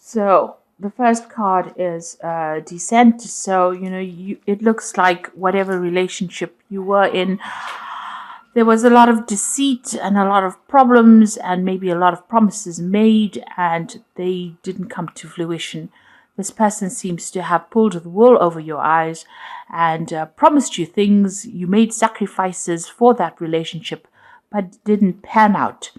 So the first card is descent. So it looks like whatever relationship you were in, there was a lot of deceit and a lot of problems and maybe a lot of promises made, and they didn't come to fruition. This person seems to have pulled the wool over your eyes and promised you things. You made sacrifices for that relationship, but didn't pan out.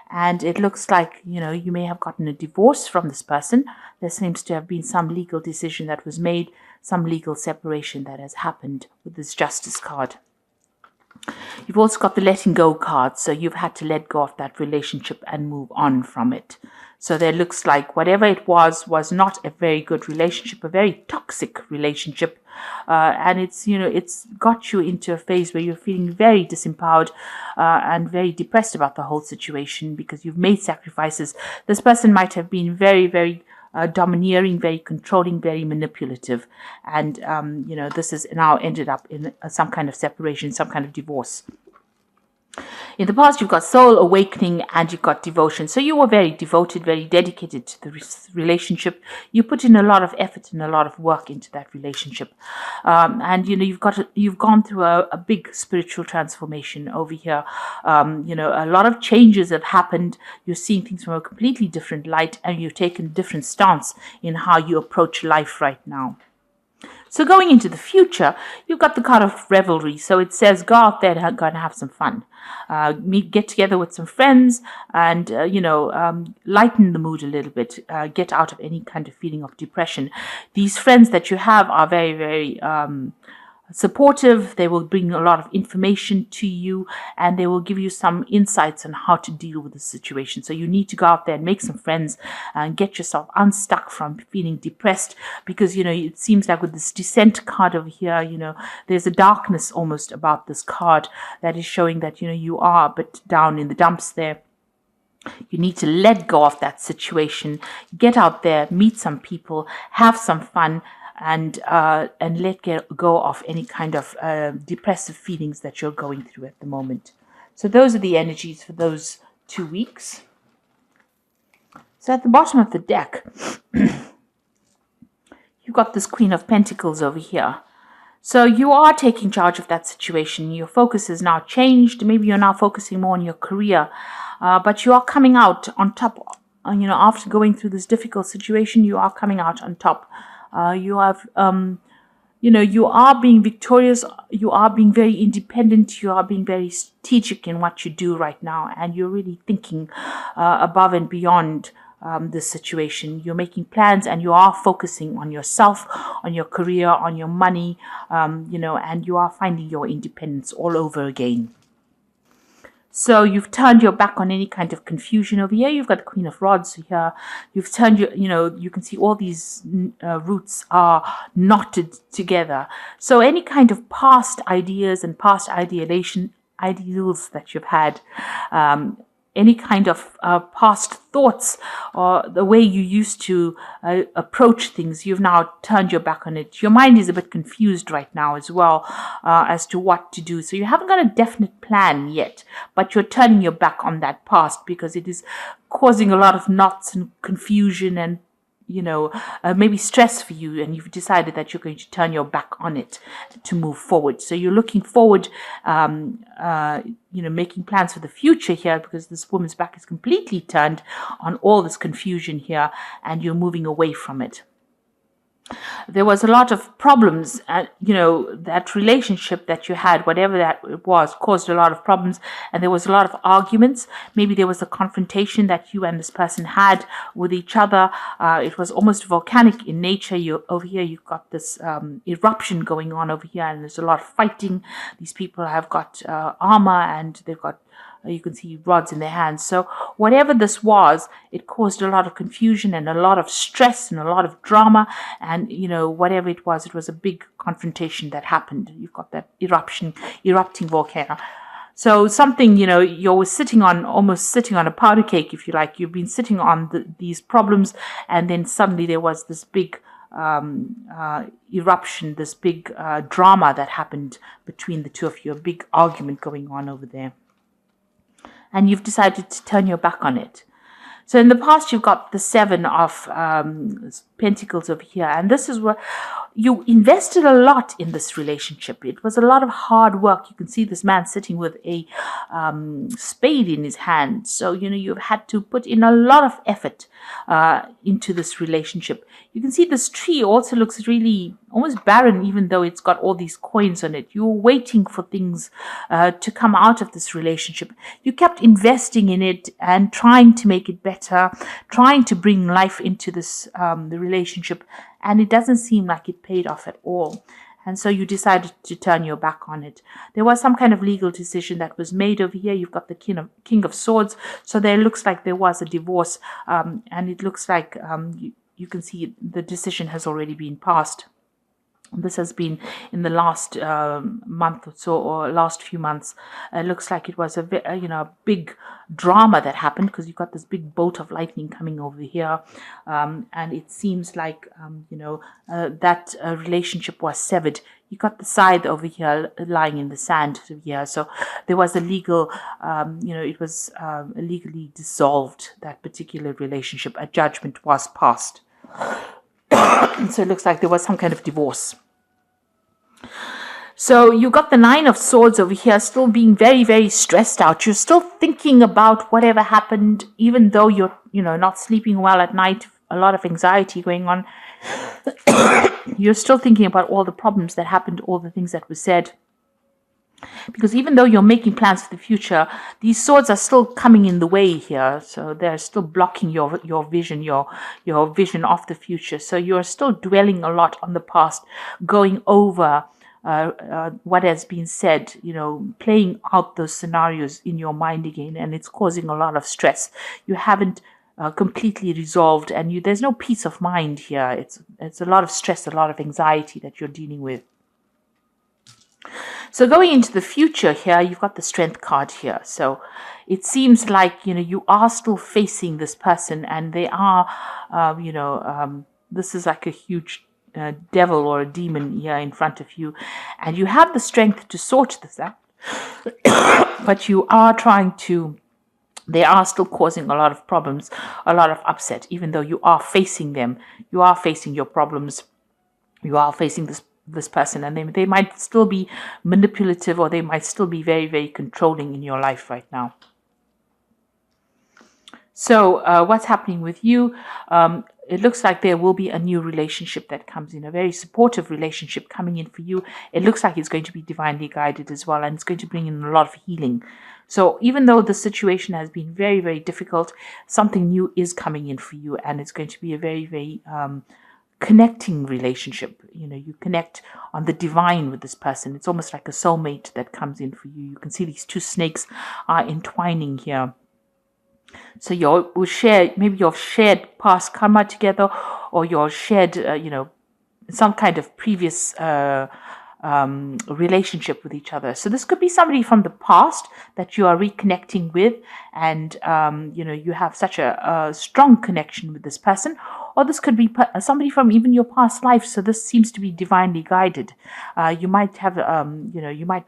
And it looks like, you may have gotten a divorce from this person. There seems to have been some legal decision that was made, some legal separation that has happened with this Justice card. You've also got the letting go card, so you've had to let go of that relationship and move on from it. So there looks like whatever it was not a very good relationship, a very toxic relationship. And it's got you into a phase where you're feeling very disempowered and very depressed about the whole situation because you've made sacrifices. This person might have been very, very domineering, very controlling, very manipulative. And, this has now ended up in some kind of separation, some kind of divorce. In the past, you've got soul awakening and you've got devotion. So you were very devoted, very dedicated to the relationship. You put in a lot of effort and a lot of work into that relationship. And you've gone through a big spiritual transformation over here. A lot of changes have happened. You're seeing things from a completely different light, and you've taken a different stance in how you approach life right now. So going into the future, you've got the card of revelry. So it says, go out there and go and have some fun. Get together with some friends and, lighten the mood a little bit. Get out of any kind of feeling of depression. These friends that you have are very, very supportive. They will bring a lot of information to you, and they will give you some insights on how to deal with the situation. So you need to go out there and make some friends and get yourself unstuck from feeling depressed, because it seems like with this descent card over here, there's a darkness almost about this card that is showing that you are a bit down in the dumps there. You need to let go of that situation, get out there, meet some people, have some fun, and let go of any kind of depressive feelings that you're going through at the moment. So those are the energies for those 2 weeks. So at the bottom of the deck, you've got this Queen of Pentacles over here. So you are taking charge of that situation. Your focus has now changed. Maybe you're now focusing more on your career, but you are coming out on top. After going through this difficult situation, you are coming out on top. You have, you are being victorious. You are being very independent. You are being very strategic in what you do right now. And you're really thinking above and beyond this situation. You're making plans, and you are focusing on yourself, on your career, on your money, and you are finding your independence all over again. So you've turned your back on any kind of confusion over here. You've got the Queen of Rods here. You've turned you can see all these roots are knotted together. So any kind of past ideas and past ideals that you've had, any kind of past thoughts or the way you used to approach things, you've now turned your back on it. Your mind is a bit confused right now as well as to what to do. So you haven't got a definite plan yet, but you're turning your back on that past because it is causing a lot of knots and confusion and maybe stress for you, and you've decided that you're going to turn your back on it to move forward. So you're looking forward, making plans for the future here, because this woman's back is completely turned on all this confusion here, and you're moving away from it. There was a lot of problems, that relationship that you had, whatever that was, caused a lot of problems, and there was a lot of arguments. Maybe there was a confrontation that you and this person had with each other. It was almost volcanic in nature. Over here, you've got this eruption going on over here, and there's a lot of fighting. These people have got armor, and they've got you can see rods in their hands. So whatever this was, it caused a lot of confusion and a lot of stress and a lot of drama. And, whatever it was a big confrontation that happened. You've got that erupting volcano. So something, you're almost sitting on a powder cake, if you like. You've been sitting on these problems, and then suddenly there was this big eruption, this big drama that happened between the two of you, a big argument going on over there. And you've decided to turn your back on it. So in the past, you've got the Seven of Pentacles over here. And this is where you invested a lot in this relationship. It was a lot of hard work. You can see this man sitting with a spade in his hand. So, you've had to put in a lot of effort into this relationship. You can see this tree also looks really almost barren, even though it's got all these coins on it. You're waiting for things to come out of this relationship. You kept investing in it and trying to make it better, trying to bring life into this the relationship, and it doesn't seem like it paid off at all. And so you decided to turn your back on it. There was some kind of legal decision that was made over here. You've got the King of Swords. So there looks like there was a divorce, and it looks like you can see the decision has already been passed. This has been in the last month or so, or last few months. It looks like it was a big drama that happened, because you've got this big bolt of lightning coming over here, and it seems like that relationship was severed. You got the scythe over here lying in the sand here, so there was a legal, it was legally dissolved, that particular relationship. A judgment was passed. So it looks like there was some kind of divorce. So you got the Nine of Swords over here, still being very, very stressed out. You're still thinking about whatever happened, even though you're, not sleeping well at night, a lot of anxiety going on. You're still thinking about all the problems that happened, all the things that were said. Because even though you're making plans for the future, these swords are still coming in the way here. So they're still blocking your vision, your vision of the future. So you're still dwelling a lot on the past, going over what has been said, playing out those scenarios in your mind again. And it's causing a lot of stress. You haven't completely resolved, and there's no peace of mind here. It's a lot of stress, a lot of anxiety that you're dealing with. So going into the future here, you've got the Strength card here. So it seems like, you are still facing this person, and they are, this is like a huge devil or a demon here in front of you. And you have the strength to sort this out. But you are they are still causing a lot of problems, a lot of upset, even though you are facing them. You are facing your problems. You are facing this person, and they might still be manipulative, or they might still be very, very controlling in your life right now. So what's happening with you? It looks like there will be a new relationship that comes in, a very supportive relationship coming in for you. It looks like it's going to be divinely guided as well, and it's going to bring in a lot of healing. So even though the situation has been very, very difficult, something new is coming in for you, and it's going to be a very, very connecting relationship. You connect on the divine with this person. It's almost like a soulmate that comes in for you. You can see these two snakes are entwining here. So you'll share, maybe you've shared past karma together, or you've shared, some kind of previous relationship with each other. So this could be somebody from the past that you are reconnecting with, and you have such a strong connection with this person. Or this could be somebody from even your past life. So this seems to be divinely guided. You might have, you might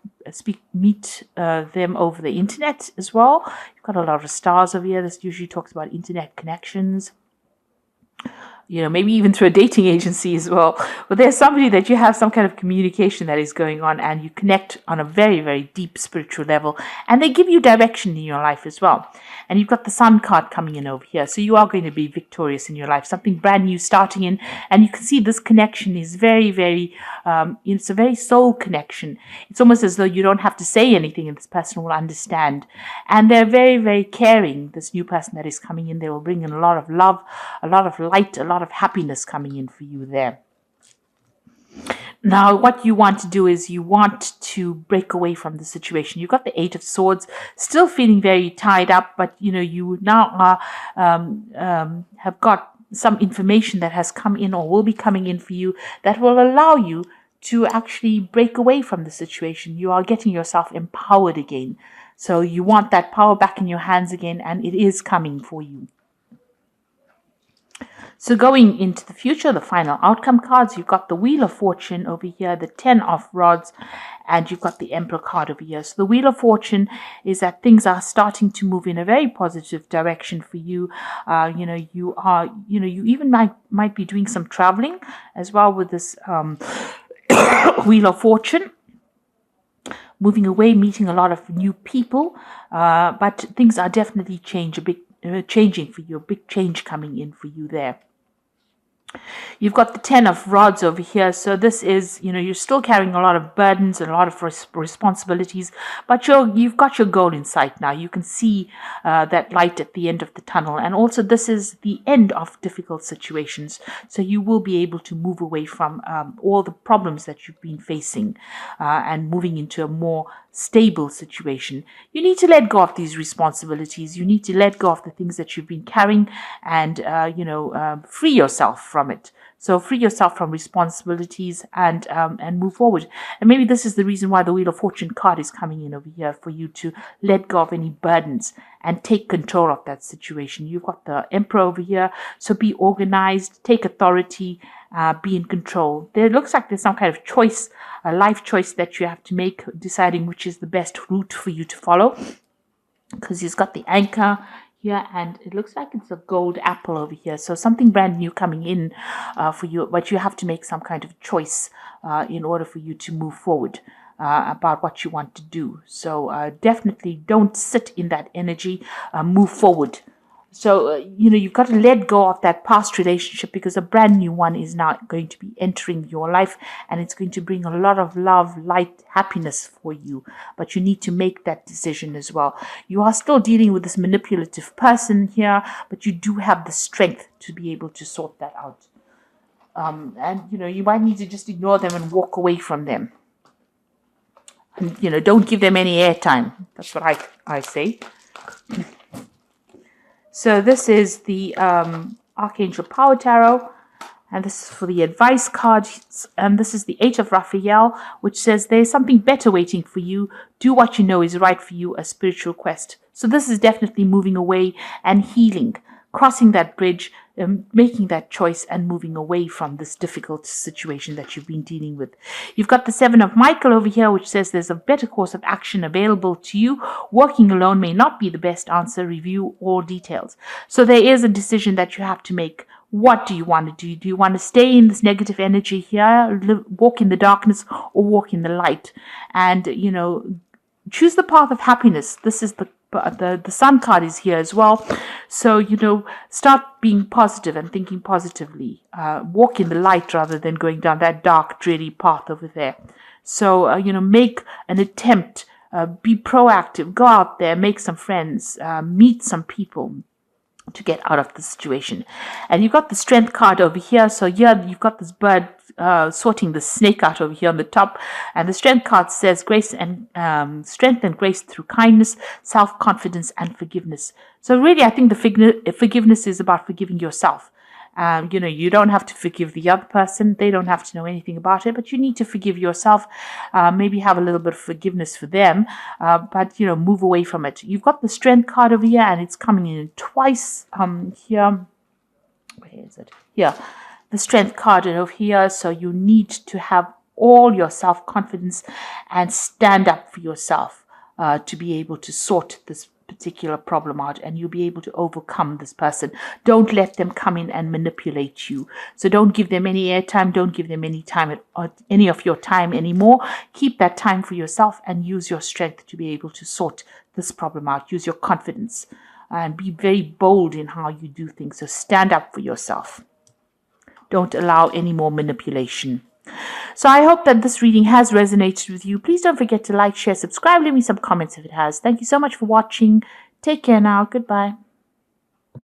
meet them over the internet as well. You've got a lot of stars over here. This usually talks about internet connections. Maybe even through a dating agency as well. But there's somebody that you have some kind of communication that is going on, and you connect on a very, very deep spiritual level, and they give you direction in your life as well. And you've got the Sun card coming in over here. So you are going to be victorious in your life, something brand new starting in. And you can see this connection is very, very, it's a very soul connection. It's almost as though you don't have to say anything and this person will understand. And they're very, very caring, this new person that is coming in. They will bring in a lot of love, a lot of light, a lot of happiness coming in for you there. Now, what you want to do is you want to break away from the situation. You've got the Eight of Swords, still feeling very tied up, but you now have got some information that has come in or will be coming in for you that will allow you to actually break away from the situation. You are getting yourself empowered again. So you want that power back in your hands again, and it is coming for you. So going into the future, the final outcome cards, you've got the Wheel of Fortune over here, the 10 of Rods, and you've got the Emperor card over here. So the Wheel of Fortune is that things are starting to move in a very positive direction for you. You even might be doing some traveling as well with this Wheel of Fortune. Moving away, meeting a lot of new people, but things are definitely changing for you, a big change coming in for you there. You've got the 10 of Rods over here. So this is, you're still carrying a lot of burdens and a lot of responsibilities, but you've got your goal in sight now. You can see that light at the end of the tunnel. And also this is the end of difficult situations. So you will be able to move away from all the problems that you've been facing and moving into a more stable situation. You need to let go of these responsibilities. You need to let go of the things that you've been carrying and, free yourself from it. So free yourself from responsibilities and move forward. And maybe this is the reason why the Wheel of Fortune card is coming in over here, for you to let go of any burdens and take control of that situation. You've got the Emperor over here. So be organized, take authority, be in control. There looks like there's some kind of choice, a life choice that you have to make, deciding which is the best route for you to follow. Because he's got the anchor here, and it looks like it's a gold apple over here. So something brand new coming in for you, but you have to make some kind of choice in order for you to move forward about what you want to do. So definitely don't sit in that energy, move forward. So, you've got to let go of that past relationship, because a brand new one is now going to be entering your life, and it's going to bring a lot of love, light, happiness for you. But you need to make that decision as well. You are still dealing with this manipulative person here, but you do have the strength to be able to sort that out. And you might need to just ignore them and walk away from them. And, don't give them any airtime. That's what I say. So this is the Archangel Power Tarot, and this is for the advice card. And this is the 8 of Raphael, which says there's something better waiting for you. Do what you know is right for you, a spiritual quest. So this is definitely moving away and healing, crossing that bridge, making that choice and moving away from this difficult situation that you've been dealing with. You've got the 7 of Michael over here, which says there's a better course of action available to you. Working alone may not be the best answer. Review all details. So there is a decision that you have to make. What do you want to do? Do you want to stay in this negative energy here, walk in the darkness, or walk in the light? And, choose the path of happiness. This is the Sun card is here as well. So, start being positive and thinking positively. Walk in the light rather than going down that dark, dreary path over there. So, make an attempt. Be proactive. Go out there, make some friends, meet some people to get out of the situation. And you've got the Strength card over here. So here you've got this bird sorting the snake out over here on the top, and the Strength card says grace and strength and grace through kindness, self-confidence, and forgiveness. So really, I think the forgiveness is about forgiving yourself. You don't have to forgive the other person. They don't have to know anything about it, but you need to forgive yourself. Maybe have a little bit of forgiveness for them, but move away from it. You've got the Strength card over here, and it's coming in twice here. Where is it? Here. The Strength card over here. So you need to have all your self-confidence and stand up for yourself to be able to sort this particular problem out, and you'll be able to overcome this person. Don't let them come in and manipulate you. So don't give them any airtime. Don't give them any time any of your time anymore. Keep that time for yourself and use your strength to be able to sort this problem out. Use your confidence and be very bold in how you do things. So stand up for yourself. Don't allow any more manipulation. So I hope that this reading has resonated with you. Please don't forget to like, share, subscribe, leave me some comments if it has. Thank you so much for watching. Take care now. Goodbye.